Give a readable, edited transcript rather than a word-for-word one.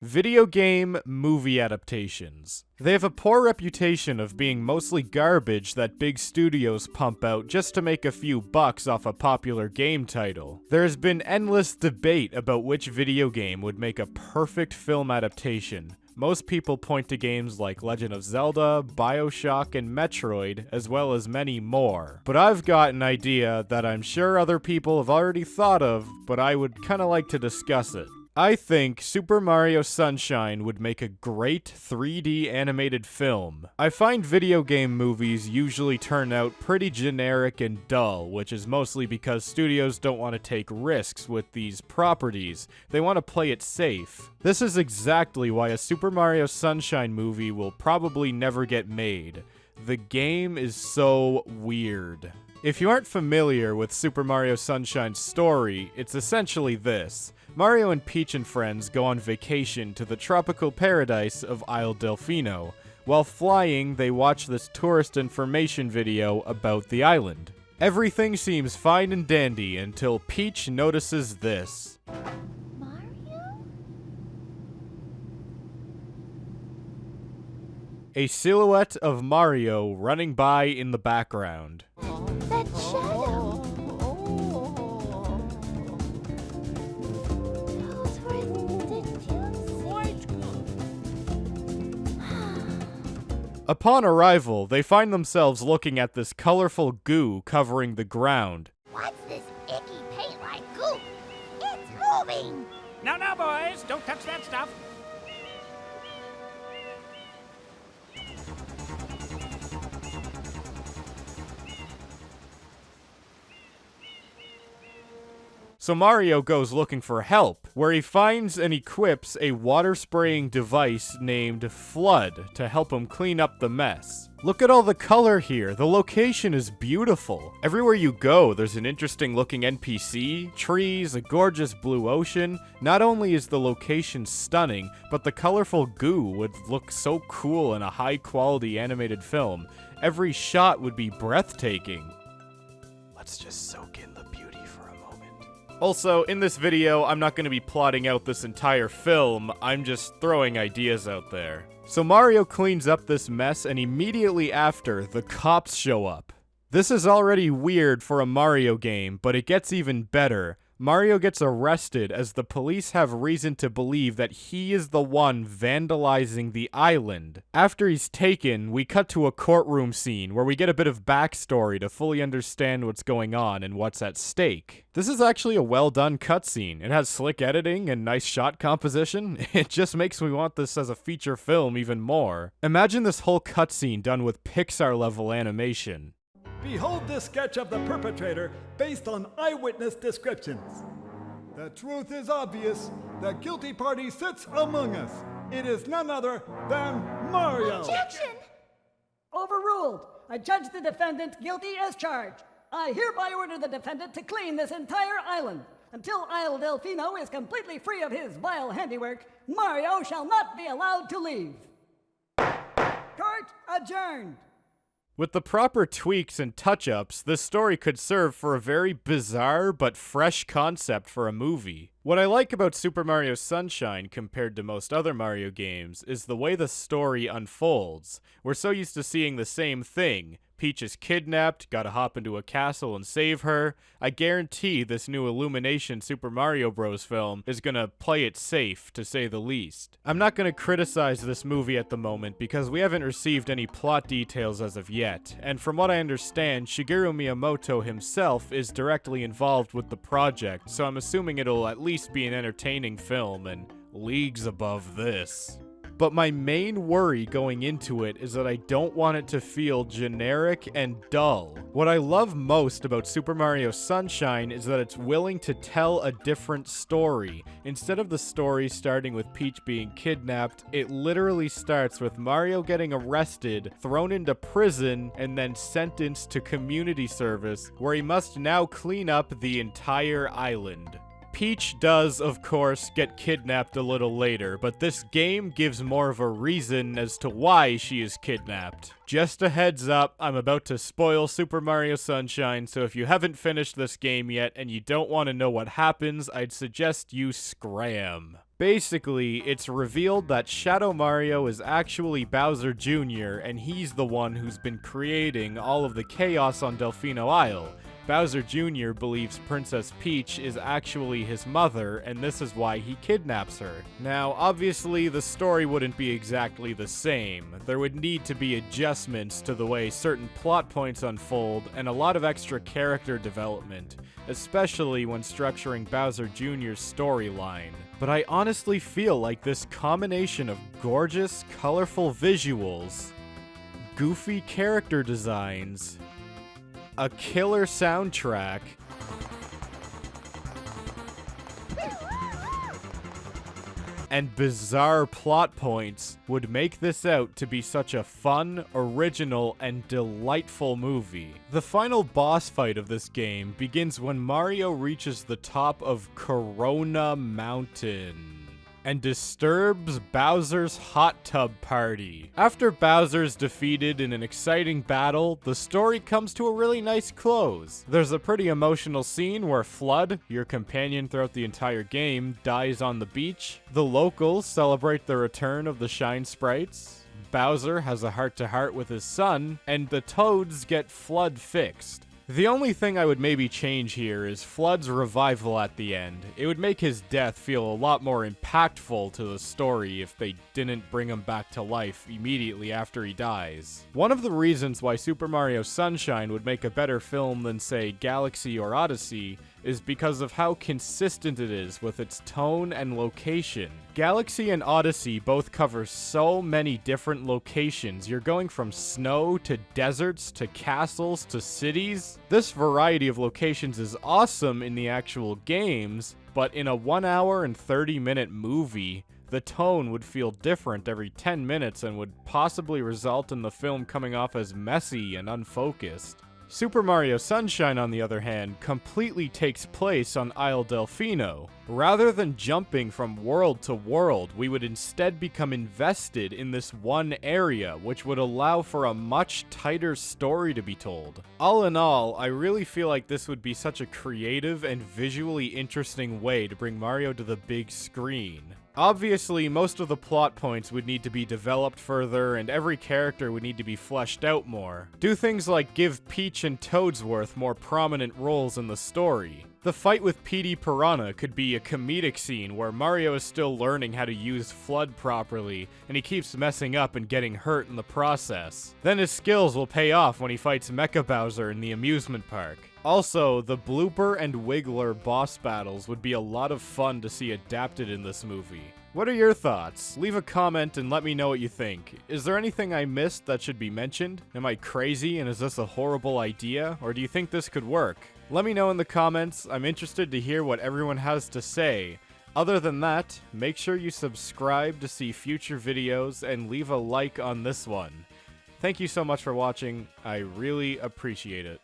Video game movie adaptations. They have a poor reputation of being mostly garbage that big studios pump out just to make a few bucks off a popular game title. There has been endless debate about which video game would make a perfect film adaptation. Most people point to games like Legend of Zelda, BioShock, and Metroid, as well as many more. But I've got an idea that I'm sure other people have already thought of, but I would kinda like to discuss it. I think Super Mario Sunshine would make a great 3D animated film. I find video game movies usually turn out pretty generic and dull, which is mostly because studios don't want to take risks with these properties. They want to play it safe. This is exactly why a Super Mario Sunshine movie will probably never get made. The game is so weird. If you aren't familiar with Super Mario Sunshine's story, it's essentially this. Mario and Peach and friends go on vacation to the tropical paradise of Isle Delfino. While flying, they watch this tourist information video about the island. Everything seems fine and dandy until Peach notices this. Mario? A silhouette of Mario running by in the background. That shadow! Those were ridiculous. Upon arrival, they find themselves looking at this colorful goo covering the ground. What's this icky paint-like goop? It's moving! No, boys, don't touch that stuff. So Mario goes looking for help, where he finds and equips a water-spraying device named Flood to help him clean up the mess. Look at all the color here, the location is beautiful. Everywhere you go, there's an interesting looking NPC, trees, a gorgeous blue ocean. Not only is the location stunning, but the colorful goo would look so cool in a high-quality animated film. Every shot would be breathtaking. Let's just soak in the beauty for a moment. Also, in this video, I'm not going to be plotting out this entire film, I'm just throwing ideas out there. So Mario cleans up this mess, and immediately after, the cops show up. This is already weird for a Mario game, but it gets even better. Mario gets arrested as the police have reason to believe that he is the one vandalizing the island. After he's taken, we cut to a courtroom scene where we get a bit of backstory to fully understand what's going on and what's at stake. This is actually a well done cutscene. It has slick editing and nice shot composition. It just makes me want this as a feature film even more. Imagine this whole cutscene done with Pixar level animation. Behold this sketch of the perpetrator based on eyewitness descriptions. The truth is obvious. The guilty party sits among us. It is none other than Mario. Objection! Overruled. I judge the defendant guilty as charged. I hereby order the defendant to clean this entire island. Until Isle Delfino is completely free of his vile handiwork, Mario shall not be allowed to leave. Court adjourned. With the proper tweaks and touch-ups, this story could serve for a very bizarre but fresh concept for a movie. What I like about Super Mario Sunshine compared to most other Mario games is the way the story unfolds. We're so used to seeing the same thing. Peach is kidnapped, gotta hop into a castle and save her. I guarantee this new Illumination Super Mario Bros. Film is gonna play it safe, to say the least. I'm not gonna criticize this movie at the moment because we haven't received any plot details as of yet, and from what I understand, Shigeru Miyamoto himself is directly involved with the project, so I'm assuming it'll at least be an entertaining film and leagues above this. But my main worry going into it is that I don't want it to feel generic and dull. What I love most about Super Mario Sunshine is that it's willing to tell a different story. Instead of the story starting with Peach being kidnapped, it literally starts with Mario getting arrested, thrown into prison, and then sentenced to community service, where he must now clean up the entire island. Peach does, of course, get kidnapped a little later, but this game gives more of a reason as to why she is kidnapped. Just a heads up, I'm about to spoil Super Mario Sunshine, so if you haven't finished this game yet and you don't want to know what happens, I'd suggest you scram. Basically, it's revealed that Shadow Mario is actually Bowser Jr., and he's the one who's been creating all of the chaos on Delfino Isle. Bowser Jr. believes Princess Peach is actually his mother, and this is why he kidnaps her. Now, obviously, the story wouldn't be exactly the same. There would need to be adjustments to the way certain plot points unfold, and a lot of extra character development, especially when structuring Bowser Jr.'s storyline. But I honestly feel like this combination of gorgeous, colorful visuals, goofy character designs, a killer soundtrack, and bizarre plot points would make this out to be such a fun, original, and delightful movie. The final boss fight of this game begins when Mario reaches the top of Corona Mountain and disturbs Bowser's hot tub party. After Bowser's defeated in an exciting battle, the story comes to a really nice close. There's a pretty emotional scene where Flood, your companion throughout the entire game, dies on the beach. The locals celebrate the return of the Shine Sprites. Bowser has a heart-to-heart with his son, and the Toads get Flood fixed. The only thing I would maybe change here is Flood's revival at the end. It would make his death feel a lot more impactful to the story if they didn't bring him back to life immediately after he dies. One of the reasons why Super Mario Sunshine would make a better film than, say, Galaxy or Odyssey is because of how consistent it is with its tone and location. Galaxy and Odyssey both cover so many different locations. You're going from snow to deserts to castles to cities. This variety of locations is awesome in the actual games, but in a 1 hour and 30-minute movie, the tone would feel different every 10 minutes and would possibly result in the film coming off as messy and unfocused. Super Mario Sunshine, on the other hand, completely takes place on Isle Delfino. Rather than jumping from world to world, we would instead become invested in this one area, which would allow for a much tighter story to be told. All in all, I really feel like this would be such a creative and visually interesting way to bring Mario to the big screen. Obviously, most of the plot points would need to be developed further, and every character would need to be fleshed out more. Do things like give Peach and Toadsworth more prominent roles in the story. The fight with Petey Piranha could be a comedic scene where Mario is still learning how to use Flood properly, and he keeps messing up and getting hurt in the process. Then his skills will pay off when he fights Mecha Bowser in the amusement park. Also, the Blooper and Wiggler boss battles would be a lot of fun to see adapted in this movie. What are your thoughts? Leave a comment and let me know what you think. Is there anything I missed that should be mentioned? Am I crazy and is this a horrible idea? Or do you think this could work? Let me know in the comments. I'm interested to hear what everyone has to say. Other than that, make sure you subscribe to see future videos and leave a like on this one. Thank you so much for watching. I really appreciate it.